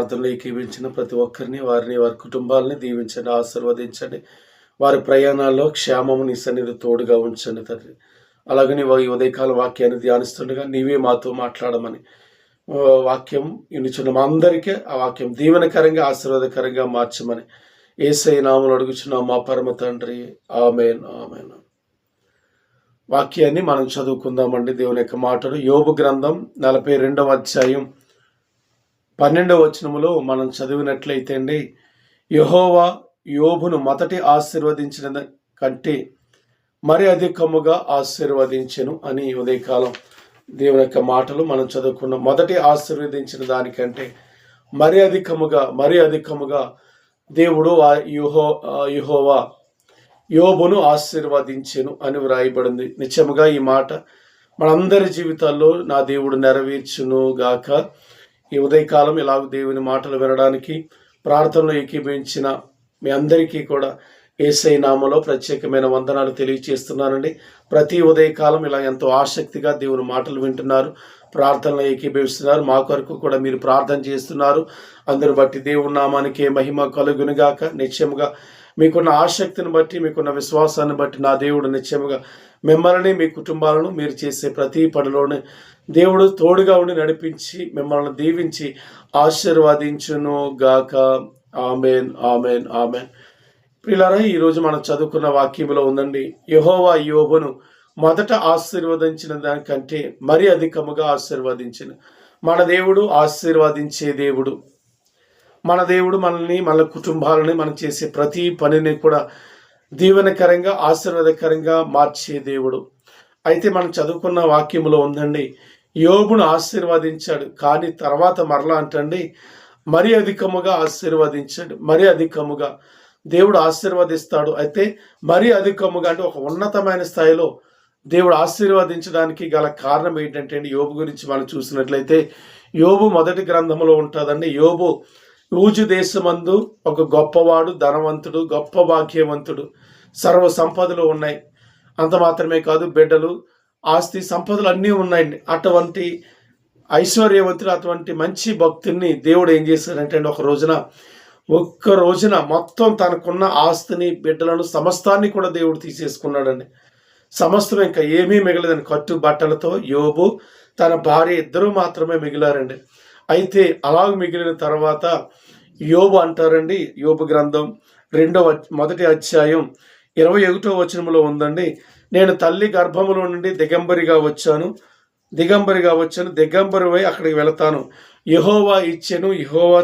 ప్రార్థనలో ఏకీవించిన ప్రతి ఒక్కరిని, వారిని, వారి కుటుంబాలని దీవించండి, ఆశీర్వదించండి. వారి ప్రయాణాల్లో క్షేమము నీ సన్నిధి తోడుగా ఉంచండి తండ్రి. అలాగని ఈ ఉదయకాల వాక్యాన్ని ధ్యానిస్తుండగా నీవే మాతో మాట్లాడమని వాక్యం వినుచున్న మా అందరికీ ఆ వాక్యం దీవెనకరంగా ఆశీర్వాదకరంగా మార్చమని యేసయ్య నామములో అడుగుచున్నాం మా పరమ తండ్రి. ఆమేన్, ఆమేన్. వాక్యాన్ని మనం చదువుకుందామండి. దేవుని యొక్క మాటలు యోబు గ్రంథం 42వ అధ్యాయం 12వ వచనములో మనం చదివినట్లయితే అండి, యెహోవా యోబును మొదటి ఆశీర్వదించిన కంటే మరి అధికముగా ఆశీర్వదించెను అని ఉదయకాలం దేవుని యొక్క మాటలు మనం చదువుకున్నాం. మొదటి ఆశీర్వదించిన దానికంటే మరి అధికముగా దేవుడు యెహోవా యోబును ఆశీర్వదించెను అని వ్రాయబడింది. నిజముగా ఈ మాట మనందరి జీవితాల్లో నా దేవుడు నెరవేర్చును గాక. ఈ ఉదయకాలం ఇలాగ దేవుని మాటలు వినడానికి ప్రార్థనలో ఏకీభవించిన మీ అందరికీ కూడా యేసయ్య నామములో ప్రత్యేకమైన వందనాలు తెలియజేస్తున్నానండి. ప్రతి ఉదయకాలం ఇలా ఎంతో ఆసక్తిగా దేవుని మాటలు వింటున్నారు, ప్రార్థనలో ఏకీభవిస్తున్నారు. మా కొరకు కూడా మీరు ప్రార్థన చేస్తున్నారు. అందరూ బట్టి దేవుని నామానికి మహిమ కలుగునుగాక. నిశ్చయముగా మీకున్న ఆసక్తిని బట్టి, మీకున్న విశ్వాసాన్ని బట్టి నా దేవుడు నిశ్చయముగా మిమ్మల్ని, మీ కుటుంబాలను, మీరు చేసే ప్రతి పనిలోనే దేవుడు తోడుగా ఉండి నడిపించి మిమ్మల్ని దీవించి ఆశీర్వదించును గాక. ఆమేన్, ఆమేన్, ఆమేన్. ప్రియులారా, ఈరోజు మనం చదువుకున్న వాక్యంలో ఉందండి, యెహోవా యోబును మొదట ఆశీర్వదించిన దానికంటే మరి అధికముగా ఆశీర్వదించిన. మన దేవుడు ఆశీర్వదించే దేవుడు. మన దేవుడు మనల్ని, మన కుటుంబాలని, మనం చేసే ప్రతి పనిని కూడా దీవెనకరంగా ఆశీర్వాదకరంగా మార్చే దేవుడు. అయితే మనం చదువుకున్న వాక్యంలో ఉందండి, యోబును ఆశీర్వదించాడు, కానీ తర్వాత మరలా అంటండి మరి అధికముగా ఆశీర్వదించాడు. మరి అధికముగా దేవుడు ఆశీర్వదిస్తాడు. అయితే మరి అధికముగా అంటే ఒక ఉన్నతమైన స్థాయిలో దేవుడు ఆశీర్వదించడానికి గల కారణం ఏంటంటే అండి, యోబు గురించి మనం చూసినట్లయితే యోబు మొదటి గ్రంథంలో ఉంటుందండి. యోబు ఊజు దేశమందు ఒక గొప్పవాడు, ధనవంతుడు, గొప్ప భాగ్యవంతుడు, సర్వ సంపదలు ఉన్నాయి. అంత మాత్రమే కాదు, బిడ్డలు, ఆస్తి, సంపదలు అన్నీ ఉన్నాయండి. అటువంటి ఐశ్వర్యవంతుడు, అటువంటి మంచి భక్తుల్ని దేవుడు ఏం చేశాడంటే ఒక్క రోజున మొత్తం తనకున్న ఆస్తిని, బిడ్డలను, సమస్తాన్ని కూడా దేవుడు తీసేసుకున్నాడండి. సమస్తం ఇంకా ఏమీ మిగలదని కట్టు బట్టలతో యోబు, తన భార్య ఇద్దరూ మాత్రమే మిగిలారండి. అయితే అలాగ మిగిలిన తర్వాత యోబు అంటారండి, యోబు గ్రంథం మొదటి అధ్యాయం 21వ వచనంలో ఉందండి, నేను తల్లి గర్భములో నుండి దిగంబరిగా వచ్చాను, దిగంబరివై అక్కడికి వెళతాను. యెహోవా ఇచ్చెను, యెహోవా